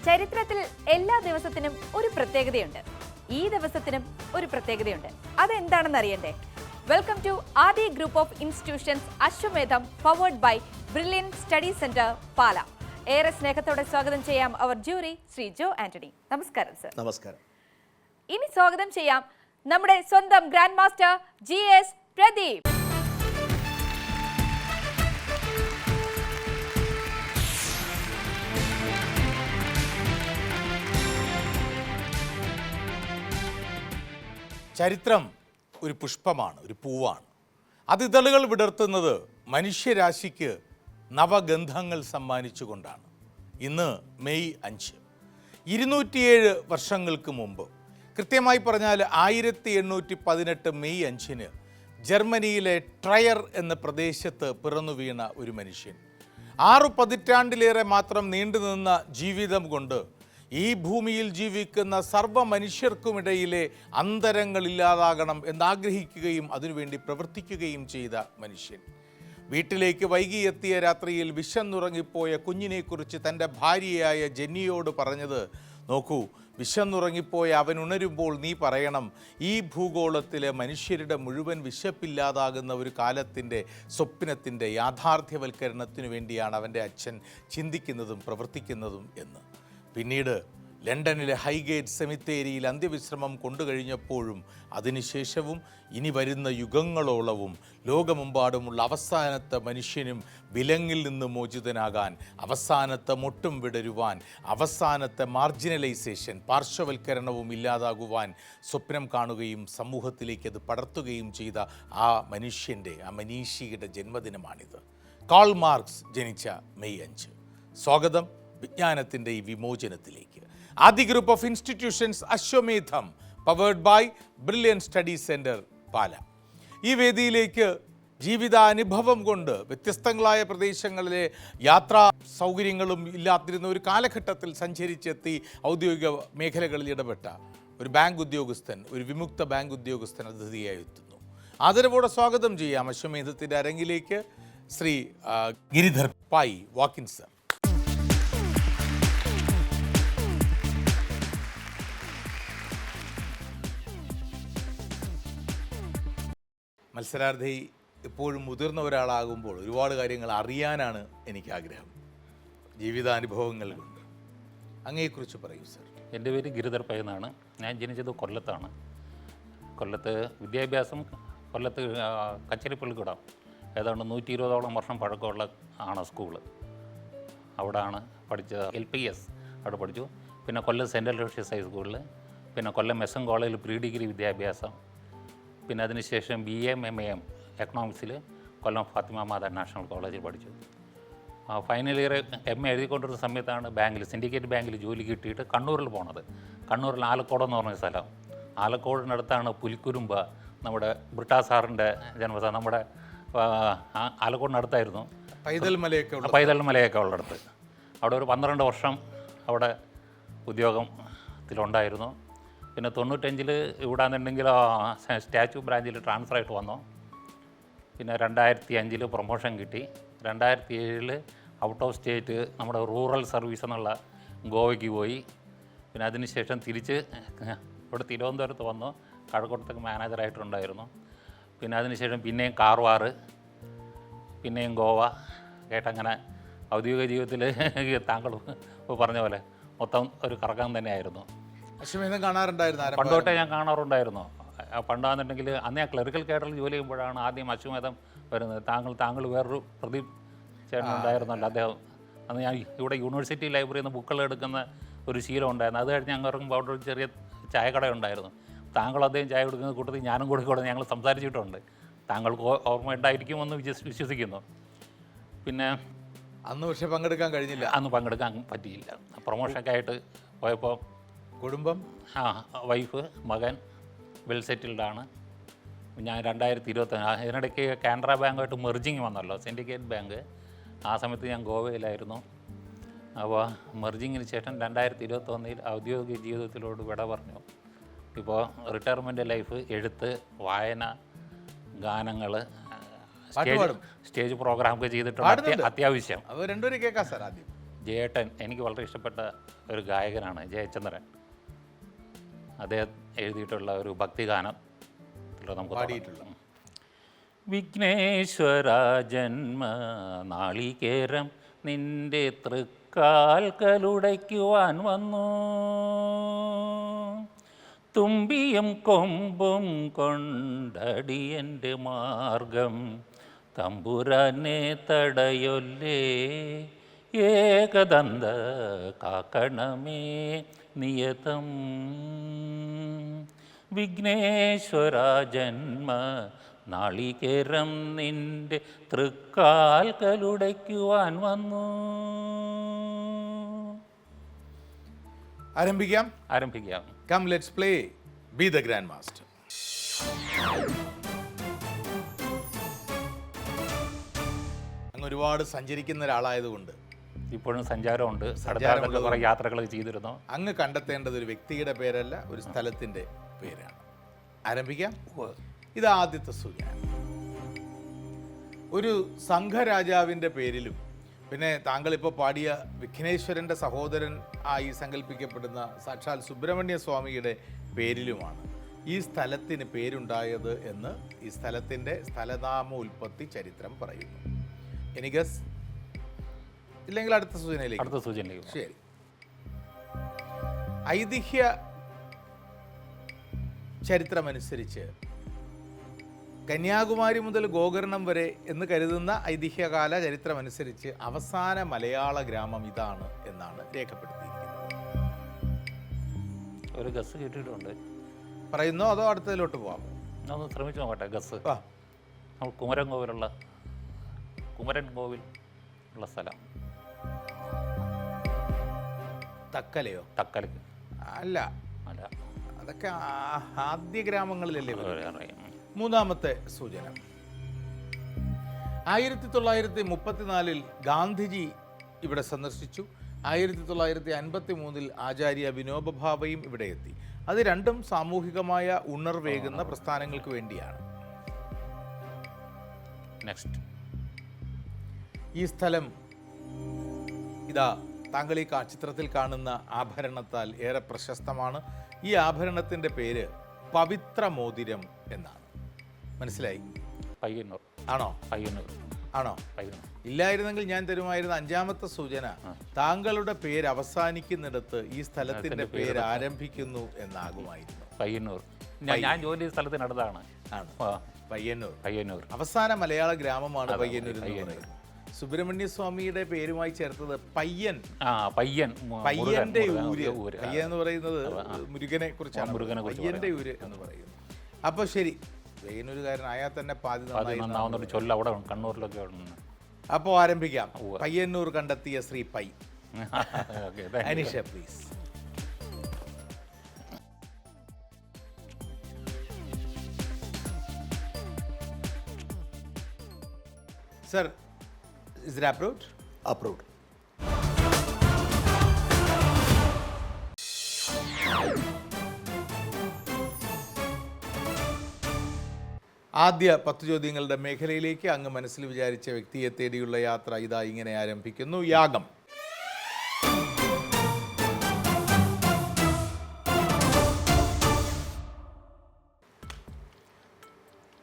ചരിത്രത്തിൽ എല്ലാ ദിവസത്തിനും ഒരു പ്രത്യേകതയുണ്ട്. ഈ ദിവസത്തിനും ഒരു പ്രത്യേകതയുണ്ട്. അതെന്താണെന്ന് അറിയണ്ടേ? Welcome to Aadi group of institutions Ashwamedham powered by brilliant study centre Pala. ഏറെ സ്നേഹത്തോടെ സ്വാഗതം ചെയ്യാം അവർ ജൂറി ശ്രീ ജോ ആന്റണി. നമസ്കാരം സർ. നമസ്കാരം. ഇനി സ്വാഗതം ചെയ്യാം നമ്മുടെ സ്വന്തം ഗ്രാൻഡ് മാസ്റ്റർ GS പ്രദീപ്. ചരിത്രം ഒരു പുഷ്പമാണ്, ഒരു പൂവാണ്. അത് ഇതളുകൾ വിടർത്തുന്നത് മനുഷ്യരാശിക്ക് നവഗന്ധങ്ങൾ സമ്മാനിച്ചുകൊണ്ടാണ്. ഇന്ന് മെയ് 5, 207 വർഷങ്ങൾക്ക് മുമ്പ്, കൃത്യമായി പറഞ്ഞാൽ 1818 മെയ് 5 ജർമ്മനിയിലെ ട്രയർ എന്ന പ്രദേശത്ത് പിറന്നു വീണ ഒരു മനുഷ്യൻ 6 പതിറ്റാണ്ടിലേറെ മാത്രം നീണ്ടുനിന്ന ജീവിതം കൊണ്ട് ഈ ഭൂമിയിൽ ജീവിക്കുന്ന സർവ്വ മനുഷ്യർക്കുമിടയിലെ അന്തരങ്ങളില്ലാതാകണം എന്നാഗ്രഹിക്കുകയും അതിനുവേണ്ടി പ്രവർത്തിക്കുകയും ചെയ്ത മനുഷ്യൻ. വീട്ടിലേക്ക് വൈകിയെത്തിയ രാത്രിയിൽ വിശന്നുറങ്ങിപ്പോയ കുഞ്ഞിനെക്കുറിച്ച് തൻ്റെ ഭാര്യയായ ജെന്നിയോട് പറഞ്ഞത്, നോക്കൂ, വിശന്നുറങ്ങിപ്പോയ അവൻ ഉണരുമ്പോൾ നീ പറയണം, ഈ ഭൂഗോളത്തിലെ മനുഷ്യരുടെ മുഴുവൻ വിശപ്പില്ലാതാകുന്ന ഒരു കാലത്തിൻ്റെ സ്വപ്നത്തിൻ്റെ യാഥാർത്ഥ്യവൽക്കരണത്തിനു വേണ്ടിയാണ് അവൻ്റെ അച്ഛൻ ചിന്തിക്കുന്നതും പ്രവർത്തിക്കുന്നതും എന്ന്. പിന്നീട് ലണ്ടനിലെ ഹൈഗേറ്റ് സെമിത്തേരിയിൽ അന്ത്യവിശ്രമം കൊണ്ടുകഴിഞ്ഞപ്പോഴും അതിനുശേഷവും ഇനി വരുന്ന യുഗങ്ങളോളവും ലോകമെമ്പാടുമുള്ള അവസാനത്തെ മനുഷ്യനും വിലങ്ങിൽ നിന്ന് മോചിതനാകാൻ, അവസാനത്തെ മൊട്ടും വിടരുവാൻ, അവസാനത്തെ മാർജിനലൈസേഷൻ, പാർശ്വവൽക്കരണവും ഇല്ലാതാകുവാൻ സ്വപ്നം കാണുകയും സമൂഹത്തിലേക്ക് അത് പടർത്തുകയും ചെയ്ത ആ മനുഷ്യൻ്റെ, ആ മനീഷിയുടെ ജന്മദിനമാണിത്. കാൾ മാർക്സ് ജനിച്ച മെയ് 5. സ്വാഗതം വിജ്ഞാനത്തിൻ്റെ ഈ വിമോചനത്തിലേക്ക്. Aadi group of institutions Ashwamedham powered by brilliant study centre Pala. ഈ വേദിയിലേക്ക് ജീവിതാനുഭവം കൊണ്ട് വ്യത്യസ്തങ്ങളായ പ്രദേശങ്ങളിലെ യാത്രാ സൗകര്യങ്ങളും ഇല്ലാതിരുന്ന ഒരു കാലഘട്ടത്തിൽ സഞ്ചരിച്ചെത്തി ഔദ്യോഗിക മേഖലകളിൽ ഇടപെട്ട ഒരു ബാങ്ക് ഉദ്യോഗസ്ഥൻ, ഒരു വിമുക്ത ബാങ്ക് ഉദ്യോഗസ്ഥൻ അതിഥിയായി എത്തുന്നു. ആദരവോടെ സ്വാഗതം ചെയ്യാം അശ്വമേധത്തിൻ്റെ അരങ്ങിലേക്ക് ശ്രീ ഗിരിധർ പായി. Walk in sir. മത്സരാർത്ഥി എപ്പോഴും മുതിർന്ന ഒരാളാകുമ്പോൾ ഒരുപാട് കാര്യങ്ങൾ അറിയാനാണ് എനിക്ക് ആഗ്രഹം, ജീവിതാനുഭവങ്ങൾ കൊണ്ട്. അങ്ങയെക്കുറിച്ച് പറയൂ സർ. എൻ്റെ പേര് ഗിരിധർ പൈ എന്നാണ്. ഞാൻ ജനിച്ചത് കൊല്ലത്താണ്. കൊല്ലത്ത് വിദ്യാഭ്യാസം കൊല്ലത്ത് കച്ചേരിപ്പള്ളിക്കൂടം ഏതാണ്ട് 120ഓളം വർഷം പഴക്കമുള്ള ആണ് സ്കൂള്. അവിടെയാണ് പഠിച്ചത്. LPS അവിടെ പഠിച്ചു. പിന്നെ കൊല്ലം സെൻറ്റ് അലോഷ്യസ് ഹൈസ്കൂളിൽ, പിന്നെ കൊല്ലം SM കോളേജിൽ പ്രീ ഡിഗ്രി വിദ്യാഭ്യാസം. പിന്നെ അതിനുശേഷം BA MAM എക്കണോമിക്സിൽ കൊല്ലം ഫാത്തിമ മാതാ നാഷണൽ കോളേജിൽ പഠിച്ചു. ഫൈനൽ ഇയർ MA എഴുതിക്കൊണ്ടിരുന്ന സമയത്താണ് ബാങ്കിൽ, സിൻഡിക്കേറ്റ് ബാങ്കിൽ ജോലി കിട്ടിയിട്ട് കണ്ണൂരിൽ പോണത്. കണ്ണൂരിൽ ആലക്കോട് എന്ന് പറഞ്ഞ സ്ഥലം. ആലക്കോടിനടുത്താണ് പുലിക്കുരുമ്പ, നമ്മുടെ ബ്രിട്ടാ സാറിൻ്റെ ജന്മസ്ഥലം. നമ്മുടെ ആലക്കോടിനടുത്തായിരുന്നു പൈതൽ മലയൊക്കെ ഉള്ളിടത്ത്. അവിടെ ഒരു 12 വർഷം അവിടെ ഉദ്യോഗത്തിലുണ്ടായിരുന്നു. പിന്നെ 95 ഇവിടാന്നുണ്ടെങ്കിൽ സ്റ്റാച്യു ബ്രാഞ്ചിൽ ട്രാൻസ്ഫർ ആയിട്ട് വന്നു. പിന്നെ 2005 പ്രൊമോഷൻ കിട്ടി. 2007 ഔട്ട് ഓഫ് സ്റ്റേറ്റ് നമ്മുടെ റൂറൽ സർവീസ് എന്നുള്ള ഗോവയ്ക്ക് പോയി. പിന്നെ അതിനുശേഷം തിരിച്ച് ഇവിടെ തിരുവനന്തപുരത്ത് വന്നു. കഴക്കൂട്ടത്തേക്ക് മാനേജറായിട്ടുണ്ടായിരുന്നു. പിന്നെ അതിനുശേഷം പിന്നെയും കാർവാർ, പിന്നെയും ഗോവ കേട്ടങ്ങനെ ഔദ്യോഗിക ജീവിതത്തിൽ താങ്കൾ പറഞ്ഞ പോലെ മൊത്തം ഒരു കറക്കം തന്നെയായിരുന്നു. അശ്വമേധം കാണാറുണ്ടായിരുന്നു? പണ്ടോട്ടേ ഞാൻ കാണാറുണ്ടായിരുന്നു. പണ്ടാണെന്നുണ്ടെങ്കിൽ അന്ന് ഞാൻ ക്ലറിക്കൽ കേഡറിൽ ജോലി ചെയ്യുമ്പോഴാണ് ആദ്യം അശ്വമേധം വരുന്നത്. താങ്കൾ വേറൊരു പ്രദീപ് ചേട്ടൻ ഉണ്ടായിരുന്നല്ലോ, അദ്ദേഹം. അന്ന് ഞാൻ ഇവിടെ യൂണിവേഴ്സിറ്റി ലൈബ്രറിയിൽ നിന്ന് ബുക്കുകൾ എടുക്കുന്ന ഒരു ശീലം ഉണ്ടായിരുന്നു. അത് കഴിഞ്ഞ് ഞങ്ങൾ ഇറങ്ങുമ്പോൾ അവിടെ ഒരു ചെറിയ ചായക്കട ഉണ്ടായിരുന്നു. താങ്കൾ അദ്ദേഹം ചായ കൊടുക്കുന്ന കൂട്ടത്തിൽ ഞാനും കൂടെ ഞങ്ങൾ സംസാരിച്ചിട്ടുണ്ട്. താങ്കൾക്ക് ഓർമ്മ ഉണ്ടായിരിക്കുമെന്ന് വിശ്വസിക്കുന്നു. പിന്നെ അന്ന് പക്ഷേ പങ്കെടുക്കാൻ കഴിഞ്ഞില്ല. അന്ന് പങ്കെടുക്കാൻ പറ്റിയില്ല. പ്രൊമോഷനൊക്കെ ആയിട്ട് പോയപ്പോൾ കുടുംബം, വൈഫ്, മകൻ വെൽ സെറ്റിൽഡാണ്. ഞാൻ 2020 ഇതിനിടയ്ക്ക് കാനറ ബാങ്കുമായിട്ട് മെർജിങ് വന്നല്ലോ, സിൻഡിക്കേറ്റ് ബാങ്ക്. ആ സമയത്ത് ഞാൻ ഗോവയിലായിരുന്നു. അപ്പോൾ മെർജിങ്ങിന് ശേഷം 2021 ഔദ്യോഗിക ജീവിതത്തിലോട് വിട പറഞ്ഞു. ഇപ്പോൾ റിട്ടയർമെൻറ്റ് ലൈഫ്, എഴുത്ത്, വായന, ഗാനങ്ങൾ, സ്റ്റേജ് പ്രോഗ്രാമൊക്കെ ചെയ്തിട്ടുണ്ട്. അത്യാവശ്യം രണ്ടുപേരും കേൾക്കാം സാർ. ആദ്യം ജയേട്ടൻ എനിക്ക് വളരെ ഇഷ്ടപ്പെട്ട ഒരു ഗായകനാണ് ജയചന്ദ്രൻ. അദ്ദേഹം എഴുതിയിട്ടുള്ള ഒരു ഭക്തിഗാനം നമുക്ക് പാടിയിട്ടുള്ള വിഘ്നേശ്വര ജന്മ നാളികേരം നിന്റെ തൃക്കാൽക്കലുടയ്ക്കുവാൻ വന്നു, തുമ്പിയും കൊമ്പും കൊണ്ടടിയൻ്റെ മാർഗം തമ്പുരാനെ തടയൊല്ലേ, ഏകദന്ത കാക്കണമേ നിയതം. വിഘ്നേശ്വര ജന്മ നാളികേരം നിന്റെ തൃക്കാൽക്കലുടയ്ക്കുവാൻ വന്നു. ആരംഭിക്കാം. Come, let's play. Be the Grandmaster. അങ്ങ് ഒരുപാട് സഞ്ചരിക്കുന്ന ഒരാളായതുകൊണ്ട് ഇപ്പോഴും സഞ്ചാരമുണ്ട്. അടുത്ത കുറേ യാത്രകൾ ചെയ്തിരുന്നു. അങ്ങ് കണ്ടെത്തേണ്ടത് ഒരു വ്യക്തിയുടെ പേരല്ല, ഒരു സ്ഥലത്തിൻ്റെ പേരാണ്. ആരംഭിക്കാം. ഇത് ആദ്യത്തെ സൂചന. ഒരു സംഘരാജാവിൻ്റെ പേരിലും പിന്നെ താങ്കളിപ്പോൾ പാടിയ വിഘ്നേശ്വരൻ്റെ സഹോദരൻ ആയി സങ്കല്പിക്കപ്പെടുന്ന സാക്ഷാൽ സുബ്രഹ്മണ്യ സ്വാമിയുടെ പേരിലുമാണ് ഈ സ്ഥലത്തിന് പേരുണ്ടായത് എന്ന് ഈ സ്ഥലത്തിൻ്റെ സ്ഥലനാമ ഉൽപ്പത്തി ചരിത്രം പറയുന്നു. Any guess? ഇല്ലെങ്കിൽ അടുത്ത സൂചനയിലേക്ക്. ശരി. ഐതിഹ്യ ചരിത്രമനുസരിച്ച് കന്യാകുമാരി മുതൽ ഗോകർണം വരെ എന്ന് കരുതുന്ന ഐതിഹ്യകാല ചരിത്രമനുസരിച്ച് അവസാന മലയാള ഗ്രാമം ഇതാണ് എന്നാണ് രേഖപ്പെടുത്തിയിരിക്കുന്നത്. ഒരു ഗസ് കേട്ടിട്ടുണ്ട്. പറയുന്നോ അതോ അടുത്തതിലോട്ട് പോവാം? ഒന്ന് ശ്രമിച്ചു നോക്കട്ടെ. ഗസ്. നമ്മൾ കുമരൻ കോവിൽ ഉള്ള സ്ഥലം. തക്കലയോ? തക്കലക്ക് അല്ല, അല്ല, അതൊക്കെ ആദ്യ ഗ്രാമങ്ങളിലല്ലേ. മൂന്നാമത്തെ സൂചന. 1934 ഗാന്ധിജി ഇവിടെ സന്ദർശിച്ചു. 1953 ആചാര്യ വിനോബ ഭാവയും ഇവിടെ എത്തി. അത് രണ്ടും സാമൂഹികമായ ഉണർവേകുന്ന പ്രസ്ഥാനങ്ങൾക്ക് വേണ്ടിയാണ്. നെക്സ്റ്റ്. ഈ സ്ഥലം ഇതാ താങ്കൾ ഈ ചിത്രത്തിൽ കാണുന്ന ആഭരണത്താൽ ഏറെ പ്രശസ്തമാണ്. ഈ ആഭരണത്തിൻ്റെ പേര് പവിത്ര മോതിരം എന്നാണ്. മനസ്സിലായി? പയ്യന്നൂർ. ആണോ? ആണോ? ഇല്ലായിരുന്നെങ്കിൽ ഞാൻ തരുമായിരുന്ന അഞ്ചാമത്തെ സൂചന, താങ്കളുടെ പേര് അവസാനിക്കുന്നിടത്ത് ഈ സ്ഥലത്തിന്റെ പേര് ആരംഭിക്കുന്നു എന്നാകുമായിരുന്നു. പയ്യന്നൂർ. ഞാൻ ജോലി സ്ഥലത്തിനടുത്താണ്. പയ്യന്നൂർ. അവസാന മലയാള ഗ്രാമമാണ് പയ്യന്നൂർ എന്ന് പറയുന്നത്. സുബ്രഹ്മണ്യ സ്വാമിയുടെ പേരുമായി ചേർത്തത് പയ്യന്റെ ഊര്. പയ്യൻ എന്ന് പറയുന്നത് മുരുകനെ കുറിച്ചാണ്. പയ്യന്റെ ഊര് എന്ന് പറയുന്നു. അപ്പൊ ശരി, പയ്യന്നൂരുകാരനായാൽ തന്നെ പാതി നന്നായി ചൊല്ല അവിടെ കണ്ണൂരിലൊക്കെ. അപ്പോൾ ആരംഭിക്കാം. പയ്യന്നൂർ കണ്ടെത്തിയ Shri pi. Aneesha please. Sir, is it approved? Approved. ആദ്യ 10 ചോദ്യങ്ങളുടെ മേഖലയിലേക്ക് അങ്ങ് മനസ്സിൽ വിചാരിച്ച വ്യക്തിയെ തേടിയുള്ള യാത്ര ഇതാ ഇങ്ങനെ ആരംഭിക്കുന്നു. യാഗം.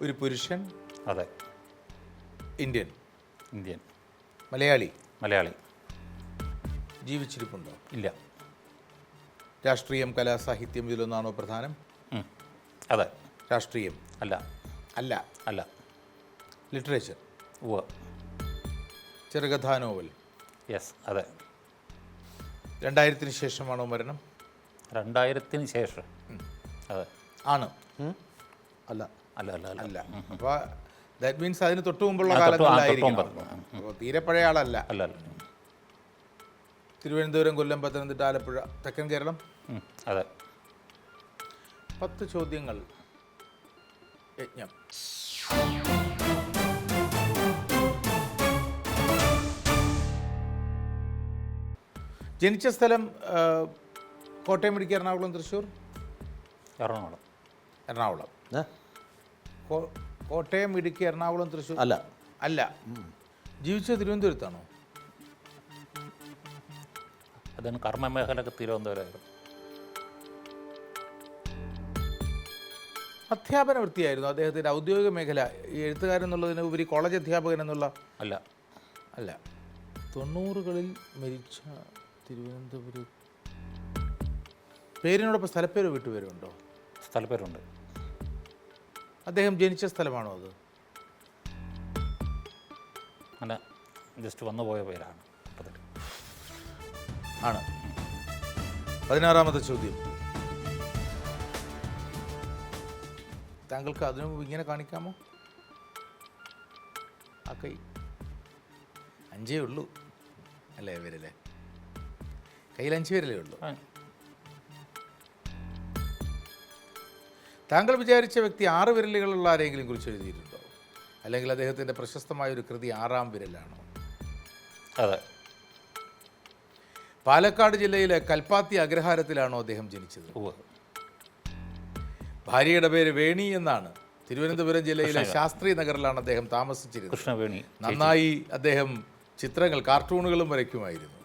ഒരു പുരുഷൻ. അതെ. ഇന്ത്യൻ. മലയാളി. ജീവിച്ചിരിപ്പുണ്ടോ? ഇല്ല. രാഷ്ട്രീയം, കലാ, സാഹിത്യം ഇതിലൊന്നാണോ പ്രധാനം? അതെ. രാഷ്ട്രീയം? അല്ല. ലിറ്ററേച്ചർ? ഉവ്വ്. ചെറുകഥാ നോവൽ? യെസ്, അതെ. 2000-ന് ശേഷമാണോ മരണം? 2000-ന് ശേഷം. അതെ. ആണ്? അല്ല. അപ്പോൾ ദാറ്റ് മീൻസ് അതിന് തൊട്ട് മുമ്പുള്ള കാലങ്ങളിലായിരിക്കും. അപ്പോൾ തീരെ പഴയ ആളല്ല. തിരുവനന്തപുരം, കൊല്ലം, പത്തനംതിട്ട, ആലപ്പുഴ, തെക്കൻ കേരളം? അതെ. 10 ചോദ്യങ്ങൾ. യജ്ഞം. ജനിച്ച സ്ഥലം കോട്ടയം, ഇടുക്കി, എറണാകുളം, തൃശ്ശൂർ? എറണാകുളം. കോട്ടയം, ഇടുക്കി, എറണാകുളം, തൃശ്ശൂർ? അല്ല. ജീവിച്ചത് തിരുവനന്തപുരത്താണോ? അതിന് കർമ്മമേഖലയൊക്കെ തിരുവനന്തപുരമായിരുന്നു. അധ്യാപന വൃത്തിയായിരുന്നു അദ്ദേഹത്തിൻ്റെ ഔദ്യോഗിക മേഖല. ഈ എഴുത്തുകാരൻ എന്നുള്ളതിന് ഉപരി കോളേജ് അധ്യാപകൻ എന്നുള്ള അല്ല. അല്ല. 90കളിൽ മരിച്ച തിരുവനന്തപുരം. പേരിനോടൊപ്പം സ്ഥലപ്പേരോ വീട്ടുപേരോ ഉണ്ടോ? സ്ഥലപ്പേരുണ്ട്. അദ്ദേഹം ജനിച്ച സ്ഥലമാണോ അത്? അങ്ങനെ ജസ്റ്റ് വന്നു പോയ പേരാണ്. ആണ്. 16ാമത്തെ ചോദ്യം. താങ്കൾക്ക് അതിനു മുമ്പ് ഇങ്ങനെ കാണിക്കാമോ? ആ കൈ 5 ഉള്ളൂ അല്ലേ? വിരലേ കയ്യിൽ 5 വിരലേ ഉള്ളൂ. താങ്കൾ വിചാരിച്ച വ്യക്തി 6 വിരലുകളുള്ള ആരെങ്കിലും കുറിച്ച് എഴുതിയിട്ടുണ്ടോ? അല്ലെങ്കിൽ അദ്ദേഹത്തിൻ്റെ പ്രശസ്തമായ ഒരു കൃതി 6-ാം വിരലാണോ? അതെ. പാലക്കാട് ജില്ലയിലെ കൽപ്പാത്തി അഗ്രഹാരത്തിലാണോ അദ്ദേഹം ജനിച്ചത്? ഭാര്യയുടെ പേര് വേണി എന്നാണ്. തിരുവനന്തപുരം ജില്ലയിലെ ശാസ്ത്രി നഗറിലാണ് അദ്ദേഹം താമസിച്ചിരുന്നത്. കൃഷ്ണവേണി. നന്നായി അദ്ദേഹം ചിത്രങ്ങൾ, കാർട്ടൂണുകളും വരയ്ക്കുമായിരുന്നു.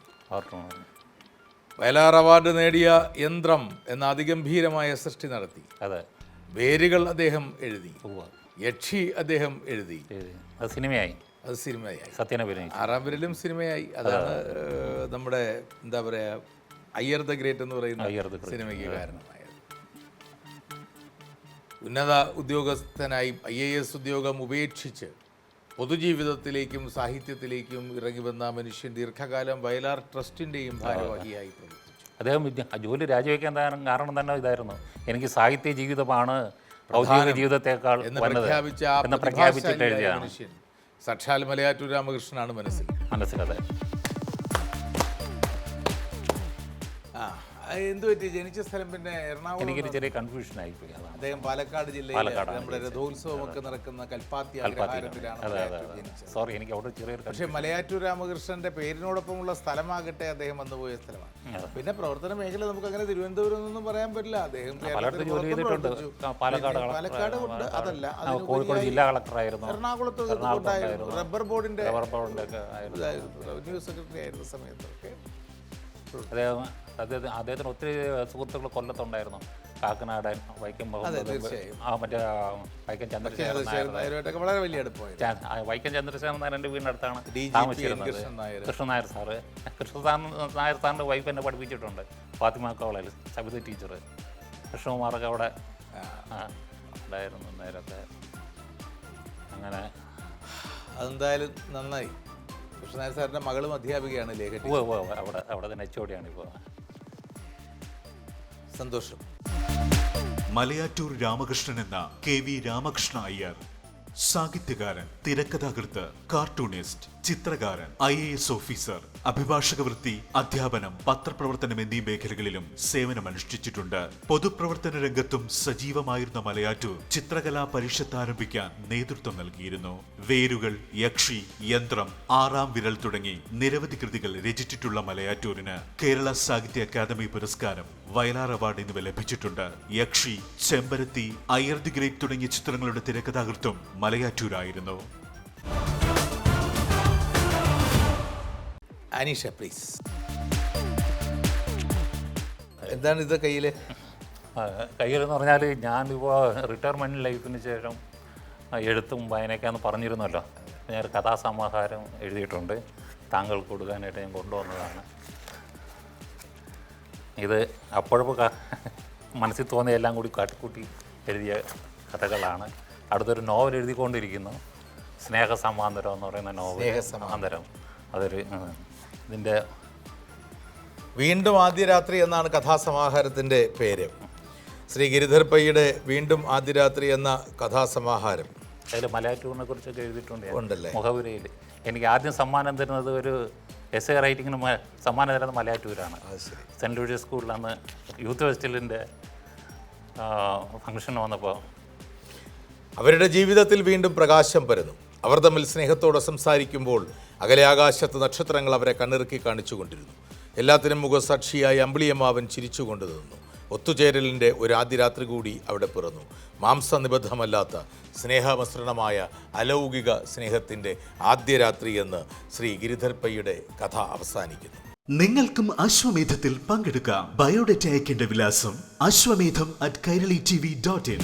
വയലാർ അവാർഡ് നേടിയ യന്ത്രം എന്ന അതിഗംഭീരമായ സൃഷ്ടി നടത്തി. അതെ. വേരുകൾ അദ്ദേഹം എഴുതി. യക്ഷി അദ്ദേഹം എഴുതി. അത് സിനിമയായി. അത് സിനിമയായി. സത്യനഭിനയിച്ചു. 6-ാം വിരലും സിനിമയായി. അതാണ് നമ്മുടെ എന്താ പറയുക, അയ്യർ ദ ഗ്രേറ്റ് എന്ന് പറയുന്ന സിനിമയ്ക്ക് കാരണമായത്. ഉന്നത ഉദ്യോഗസ്ഥനായി IAS ഉദ്യോഗം ഉപേക്ഷിച്ച് പൊതുജീവിതത്തിലേക്കും സാഹിത്യത്തിലേക്കും ഇറങ്ങി വന്ന മനുഷ്യൻ ദീർഘകാലം വയലാർ ട്രസ്റ്റിൻ്റെയും ഭാരവാഹിയായി പ്രവർത്തിച്ചു. അദ്ദേഹം ജോലി രാജിവെക്കാൻ കാരണം തന്നെ ഇതായിരുന്നു, എനിക്ക് സാഹിത്യ ജീവിതമാണ് ഔദ്യോഗിക ജീവിതത്തെക്കാൾ എന്ന് പ്രഖ്യാപിച്ചിട്ട് എഴുതിയ മനുഷ്യൻ സാക്ഷാൽ മലയാറ്റൂർ രാമകൃഷ്ണനാണ് മനസ്സിലത്. എന്ത് പറ്റി? ജനിച്ച സ്ഥലം പിന്നെ എറണാകുളം. എനിക്കൊരു ചെറിയ കൺഫ്യൂഷൻ ആയിപ്പോയി. അദ്ദേഹം പാലക്കാട് ജില്ലയിലെ നമ്മുടെ രഥോത്സവം ഒക്കെ നടക്കുന്ന കൽപ്പാത്തി അഗ്രഹാരത്തിലാണ്. സോറി, എനിക്ക് അവിടെ ചെറിയൊരു. പക്ഷേ മലയാറ്റൂർ രാമകൃഷ്ണന്റെ പേരിനോടൊപ്പമുള്ള സ്ഥലമാകട്ടെ അദ്ദേഹം വന്നുപോയ സ്ഥലമാണ്. പിന്നെ പ്രവർത്തന മേഖല നമുക്ക് അങ്ങനെ തിരുവനന്തപുരം എന്നൊന്നും പറയാൻ പറ്റില്ല. അദ്ദേഹം പാലക്കാട് കൊണ്ട് അതല്ല, കോഴിക്കോട് ജില്ലാ കളക്ടറായിരുന്നു, എറണാകുളത്ത് റബ്ബർ ബോർഡിന്റെ റവന്യൂ സെക്രട്ടറി ആയിരുന്ന സമയത്തൊക്കെ അദ്ദേഹത്തിന് ഒത്തിരി സുഹൃത്തുക്കൾ കൊല്ലത്തുണ്ടായിരുന്നു. കാക്കനാടൻ, വൈക്കം മറ്റേ വൈക്കം ചന്ദ്രശേഖരൻ വൈക്കം ചന്ദ്രശേഖരൻ നായർ എൻ്റെ വീടിനടുത്താണ് താമസിച്ചിരുന്നത്. കൃഷ്ണൻ നായർ സാറ്, നായർ സാറിൻ്റെ വൈഫ് എന്നെ പഠിപ്പിച്ചിട്ടുണ്ട് ഫാത്തിമ കോളേജിൽ, സബിത ടീച്ചർ. കൃഷ്ണകുമാറൊക്കെ അവിടെ ഉണ്ടായിരുന്നു നേരത്തെ. അങ്ങനെ അതെന്തായാലും നന്നായി. കൃഷ്ണനായർ സാറിൻ്റെ മകളും അധ്യാപികയാണ് ലേഖ. അവിടെ തന്നെ HOD ഇപ്പോൾ. സന്തോഷം. മലയാറ്റൂർ രാമകൃഷ്ണൻ എന്ന KV രാമകൃഷ്ണ അയ്യർ സാഹിത്യകാരൻ, തിരക്കഥാകൃത്ത്, കാർട്ടൂണിസ്റ്റ്, ചിത്രകാരൻ, IAS ഓഫീസർ, അഭിഭാഷക വൃത്തി, അധ്യാപനം, പത്രപ്രവർത്തനം എന്നീ മേഖലകളിലും സേവനമനുഷ്ഠിച്ചിട്ടുണ്ട്. പൊതുപ്രവർത്തന രംഗത്തും സജീവമായിരുന്ന മലയാറ്റൂർ ചിത്രകലാ പരിഷത്ത് ആരംഭിക്കാൻ നേതൃത്വം നൽകിയിരുന്നു. വേരുകൾ, യക്ഷി, യന്ത്രം, 6-ാം വിരൽ തുടങ്ങി നിരവധി കൃതികൾ രചിച്ചിട്ടുള്ള മലയാറ്റൂരിന് കേരള സാഹിത്യ അക്കാദമി പുരസ്കാരം, വയലാർ അവാർഡ് എന്നിവ ലഭിച്ചിട്ടുണ്ട്. യക്ഷി, ചെമ്പരത്തി, അയ്യർ ദി ഗ്രേറ്റ് തുടങ്ങിയ ചിത്രങ്ങളുടെ തിരക്കഥാകൃത്തും മലയാറ്റൂരായിരുന്നു. അനീഷ പ്ലീസ്. എന്താണ് ഇത് കയ്യില്? കയ്യിലെന്ന് പറഞ്ഞാൽ ഞാനിപ്പോൾ റിട്ടയർമെൻറ്റ് ലൈഫിന് ശേഷം എഴുത്തും വായനയൊക്കെയാന്ന് പറഞ്ഞിരുന്നല്ലോ. ഞാൻ കഥാസമാഹാരം എഴുതിയിട്ടുണ്ട്, താങ്കൾക്ക് കൊടുക്കാനായിട്ട് ഞാൻ കൊണ്ടുവന്നതാണ്. ഇത് അപ്പോഴപ്പോൾ മനസ്സിൽ തോന്നിയെല്ലാം കൂടി കാട്ടിക്കൂട്ടി എഴുതിയ കഥകളാണ്. അടുത്തൊരു നോവൽ എഴുതിക്കൊണ്ടിരിക്കുന്നു, സ്നേഹസമാന്തരം എന്ന് പറയുന്ന നോവൽ. സമാന്തരം അതൊരു ഇതിൻ്റെ വീണ്ടും ആദ്യ രാത്രി എന്നാണ് കഥാസമാഹാരത്തിൻ്റെ പേര്. ശ്രീ ഗിരിധർ പയ്യുടെ വീണ്ടും ആദ്യ രാത്രി എന്ന കഥാസമാഹാരം. അതിൽ മലയാറ്റൂരിനെ കുറിച്ചൊക്കെ എഴുതിയിട്ടുണ്ട് ഉണ്ടല്ലേ? മുഖവുരയിൽ എനിക്ക് ആദ്യം സമ്മാനം തരുന്നത് ഒരു essay റൈറ്റിങ്ങിന് സമ്മാനം തരുന്നത് മലയാറ്റൂരാണ്. സെൻറ്റ് ലൂഷ്യസ് സ്കൂളിൽ അന്ന് യൂത്ത് ഫെസ്റ്റിവലിൻ്റെ ഫംഗ്ഷൻ വന്നപ്പോൾ അവരുടെ ജീവിതത്തിൽ വീണ്ടും പ്രകാശം പരന്നു. അവർ തമ്മിൽ സ്നേഹത്തോടെ സംസാരിക്കുമ്പോൾ അകലെ ആകാശത്ത് നക്ഷത്രങ്ങൾ അവരെ കണ്ണിറുക്കി കാണിച്ചുകൊണ്ടിരുന്നു. എല്ലാത്തിനും മുഖസാക്ഷിയായി അമ്പിളിയമ്മാവൻ ചിരിച്ചുകൊണ്ട് നിന്നു. ഒത്തുചേരലിൻ്റെ ഒരു ആദ്യ രാത്രി കൂടി അവിടെ പിറന്നു. മാംസനിബദ്ധമല്ലാത്ത സ്നേഹമസൃണമായ അലൗകിക സ്നേഹത്തിൻ്റെ ആദ്യ രാത്രി എന്ന് ശ്രീ ഗിരിധർ പയ്യുടെ കഥ അവസാനിക്കുന്നു. നിങ്ങൾക്കും അശ്വമേധത്തിൽ പങ്കെടുക്കാം. ബയോഡേറ്റ അയക്കേണ്ട വിലാസം ashwamedham@kairalitv.in.